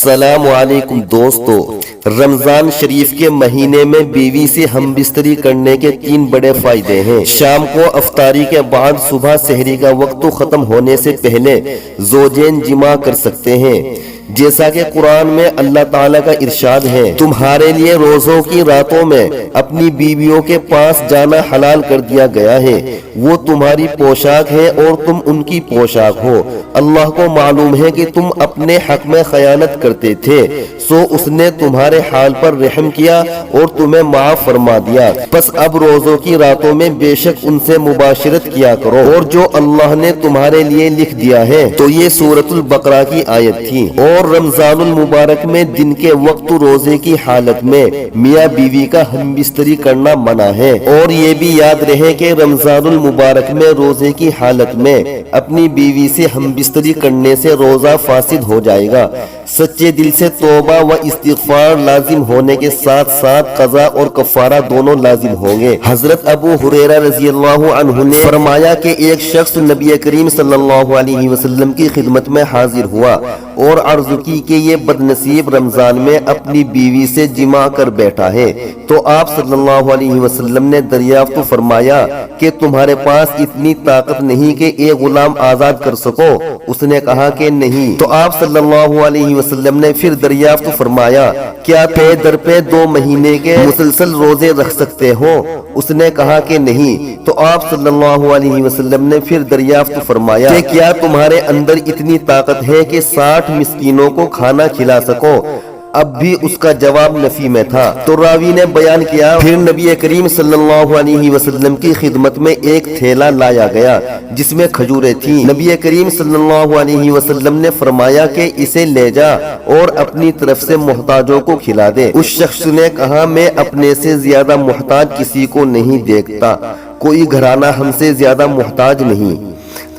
السلام علیکم دوستو، رمضان شریف کے مہینے میں بیوی سے ہم بستری کرنے کے 3 بڑے فائدے ہیں۔ شام کو افطاری کے بعد صبح سحری کا وقت ختم ہونے سے پہلے زوجین جماع کر سکتے ہیں، جیسا کہ قرآن میں اللہ تعالیٰ کا ارشاد ہے، تمہارے لیے روزوں کی راتوں میں اپنی بیویوں کے پاس جانا حلال کر دیا گیا ہے، وہ تمہاری پوشاک ہے اور تم ان کی پوشاک ہو۔ اللہ کو معلوم ہے کہ تم اپنے حق میں خیانت کرتے تھے، سو اس نے تمہارے حال پر رحم کیا اور تمہیں معاف فرما دیا، پس اب روزوں کی راتوں میں بے شک ان سے مباشرت کیا کرو، اور جو اللہ نے تمہارے لیے لکھ دیا ہے۔ تو یہ سورۃ البقرہ کی آیت تھی۔ اور رمضان المبارک میں دن کے وقت روزے کی حالت میں میاں بیوی کا ہم بستری کرنا منع ہے، اور یہ بھی یاد رہے کہ رمضان المبارک میں روزے کی حالت میں اپنی بیوی سے ہم بستری کرنے سے روزہ فاسد ہو جائے گا۔ سچے دل سے توبہ و استغفار لازم ہونے کے ساتھ ساتھ قضا اور کفارہ دونوں لازم ہوں گے۔ حضرت ابو ہریرہ رضی اللہ عنہ نے فرمایا کہ ایک شخص نبی کریم صلی اللہ علیہ وسلم کی خدمت میں حاضر ہوا اور عرض کی کہ یہ بد نصیب رمضان میں اپنی بیوی سے جماع کر بیٹھا ہے، تو آپ صلی اللہ علیہ وسلم نے دریافت فرمایا کہ تمہارے پاس اتنی طاقت نہیں کہ ایک غلام آزاد کر سکو؟ اس نے کہا کہ نہیں۔ تو آپ صلی اللہ علیہ وسلم نے پھر دریافت فرمایا، کیا پے در پہ 2 مہینے کے مسلسل روزے رکھ سکتے ہو؟ اس نے کہا کہ نہیں۔ تو آپ صلی اللہ علیہ وسلم نے پھر دریافت فرمایا کہ کیا تمہارے اندر اتنی طاقت ہے کہ 60 مسکینوں کو کھانا کھلا سکو؟ اب بھی اس کا جواب نفی میں تھا۔ تو راوی نے بیان کیا، پھر نبی کریم صلی اللہ علیہ وسلم کی خدمت میں ایک تھیلا لایا گیا جس میں کھجوریں تھیں۔ نبی کریم صلی اللہ علیہ وسلم نے فرمایا کہ اسے لے جا اور اپنی طرف سے محتاجوں کو کھلا دے۔ اس شخص نے کہا، میں اپنے سے زیادہ محتاج کسی کو نہیں دیکھتا، کوئی گھرانہ ہم سے زیادہ محتاج نہیں۔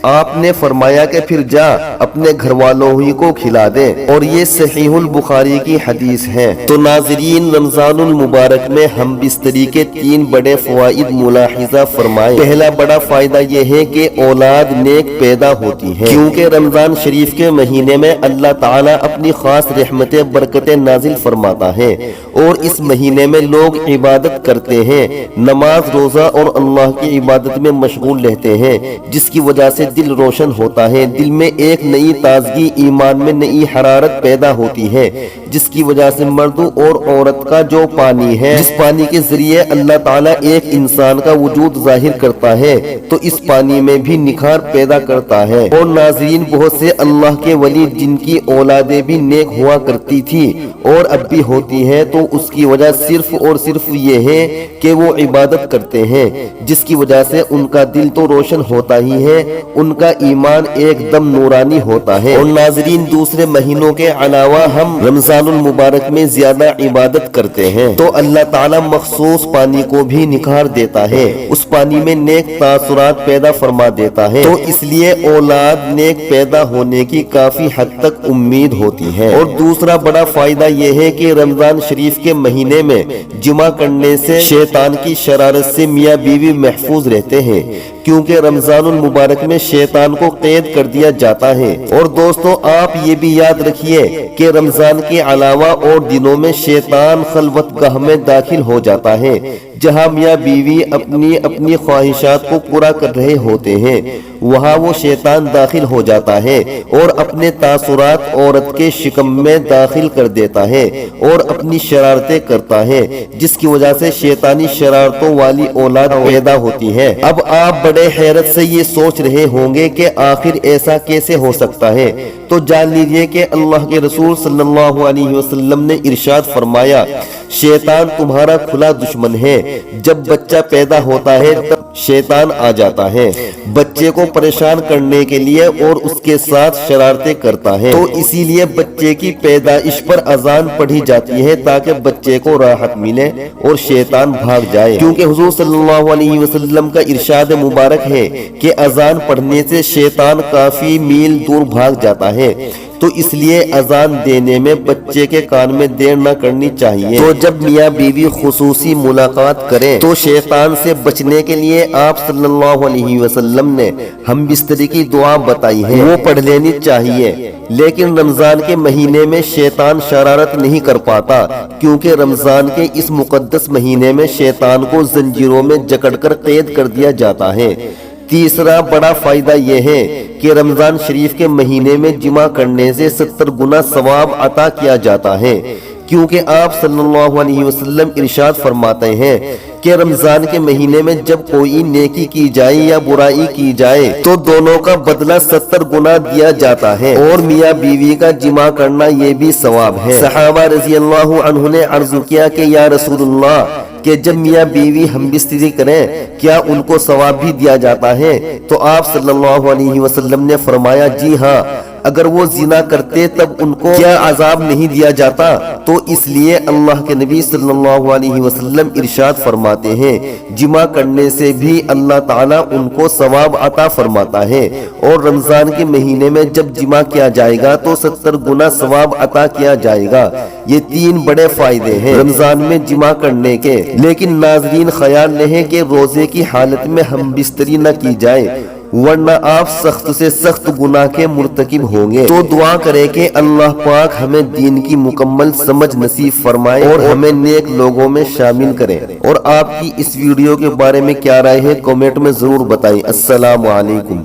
آپ نے فرمایا کہ پھر جا اپنے گھر والوں ہی کو کھلا دے، اور یہ صحیح البخاری کی حدیث ہے۔ تو ناظرین، رمضان المبارک میں ہم بستری کے 3 بڑے فوائد ملاحظہ فرمائیں۔ پہلا بڑا فائدہ یہ ہے کہ اولاد نیک پیدا ہوتی ہے، کیونکہ رمضان شریف کے مہینے میں اللہ تعالیٰ اپنی خاص رحمتیں برکتیں نازل فرماتا ہے، اور اس مہینے میں لوگ عبادت کرتے ہیں، نماز روزہ اور اللہ کی عبادت میں مشغول رہتے ہیں، جس کی وجہ سے دل روشن ہوتا ہے، دل میں ایک نئی تازگی، ایمان میں نئی حرارت پیدا ہوتی ہے، جس کی وجہ سے مرد اور عورت کا جو پانی ہے، جس پانی کے ذریعے اللہ تعالیٰ ایک انسان کا وجود ظاہر کرتا ہے، تو اس پانی میں بھی نکھار پیدا کرتا ہے۔ اور ناظرین، بہت سے اللہ کے ولی جن کی اولادیں بھی نیک ہوا کرتی تھی اور اب بھی ہوتی ہیں، تو اس کی وجہ صرف اور صرف یہ ہے کہ وہ عبادت کرتے ہیں، جس کی وجہ سے ان کا دل تو روشن ہوتا ہی ہے، ان کا ایمان ایک دم نورانی ہوتا ہے۔ اور ناظرین، دوسرے مہینوں کے علاوہ ہم رمضان المبارک میں زیادہ عبادت کرتے ہیں، تو اللہ تعالیٰ مخصوص پانی کو بھی نکھار دیتا ہے، اس پانی میں نیک تاثرات پیدا فرما دیتا ہے، تو اس لیے اولاد نیک پیدا ہونے کی کافی حد تک امید ہوتی ہے۔ اور دوسرا بڑا فائدہ یہ ہے کہ رمضان شریف کے مہینے میں جماع کرنے سے شیطان کی شرارت سے میاں بیوی محفوظ رہتے ہیں، کیونکہ رمضان المبارک میں شیطان کو قید کر دیا جاتا ہے۔ اور دوستو، آپ یہ بھی یاد رکھیے کہ رمضان کے علاوہ اور دنوں میں شیطان خلوت گاہ میں داخل ہو جاتا ہے، جہاں میاں بیوی اپنی خواہشات کو پورا کر رہے ہوتے ہیں، وہاں وہ شیطان داخل ہو جاتا ہے اور اپنے تاثرات عورت کے شکم میں داخل کر دیتا ہے اور اپنی شرارتیں کرتا ہے، جس کی وجہ سے شیطانی شرارتوں والی اولاد پیدا ہوتی ہے۔ اب آپ بڑے حیرت سے یہ سوچ رہے ہوں گے کہ آخر ایسا کیسے ہو سکتا ہے، تو جان لیجئے کہ اللہ کے رسول صلی اللہ علیہ وسلم نے ارشاد فرمایا، شیطان تمہارا کھلا دشمن ہے، جب بچہ پیدا ہوتا ہے تب شیطان آ جاتا ہے بچے کو پریشان کرنے کے لیے اور اس کے ساتھ شرارتیں کرتا ہے، تو اسی لیے بچے کی پیدائش پر اذان پڑھی جاتی ہے تاکہ بچے کو راحت ملے اور شیطان بھاگ جائے، کیونکہ حضور صلی اللہ علیہ وسلم کا ارشاد مبارک ہے کہ اذان پڑھنے سے شیطان کافی میل دور بھاگ جاتا ہے۔ تو اس لیے اذان دینے میں بچے کے کان میں دیر نہ کرنی چاہیے۔ تو جب میاں بیوی خصوصی ملاقات کریں تو شیطان سے بچنے کے لیے آپ صلی اللہ علیہ وسلم نے ہم بستری کی دعا بتائی ہے، وہ پڑھ لینی چاہیے۔ لیکن رمضان کے مہینے میں شیطان شرارت نہیں کر پاتا، کیونکہ رمضان کے اس مقدس مہینے میں شیطان کو زنجیروں میں جکڑ کر قید کر دیا جاتا ہے۔ تیسرا بڑا فائدہ یہ ہے کہ رمضان شریف کے مہینے میں جمع کرنے سے 70 گنا ثواب عطا کیا جاتا ہے، کیونکہ آپ صلی اللہ علیہ وسلم ارشاد فرماتے ہیں کہ رمضان کے مہینے میں جب کوئی نیکی کی جائے یا برائی کی جائے تو دونوں کا بدلہ 70 گنا دیا جاتا ہے، اور میاں بیوی کا جمع کرنا یہ بھی ثواب ہے۔ صحابہ رضی اللہ عنہ نے عرض کیا کہ یا رسول اللہ، کہ جب میاں بیوی ہم بستری کریں کیا ان کو ثواب بھی دیا جاتا ہے؟ تو آپ صلی اللہ علیہ وسلم نے فرمایا جی ہاں، اگر وہ زنا کرتے تب ان کو کیا عذاب نہیں دیا جاتا؟ تو اس لیے اللہ کے نبی صلی اللہ علیہ وسلم ارشاد فرماتے ہیں جمع کرنے سے بھی اللہ تعالیٰ ان کو ثواب عطا فرماتا ہے، اور رمضان کے مہینے میں جب جمع کیا جائے گا تو 70 گنا ثواب عطا کیا جائے گا۔ یہ 3 بڑے فائدے ہیں رمضان میں جمع کرنے کے۔ لیکن ناظرین خیال رہے کہ روزے کی حالت میں ہم بستری نہ کی جائے، ورنہ آپ سخت سے سخت گناہ کے مرتکب ہوں گے۔ تو دعا کریں کہ اللہ پاک ہمیں دین کی مکمل سمجھ نصیب فرمائے اور ہمیں نیک لوگوں میں شامل کریں۔ اور آپ کی اس ویڈیو کے بارے میں کیا رائے ہے کمنٹ میں ضرور بتائیں۔ السلام علیکم۔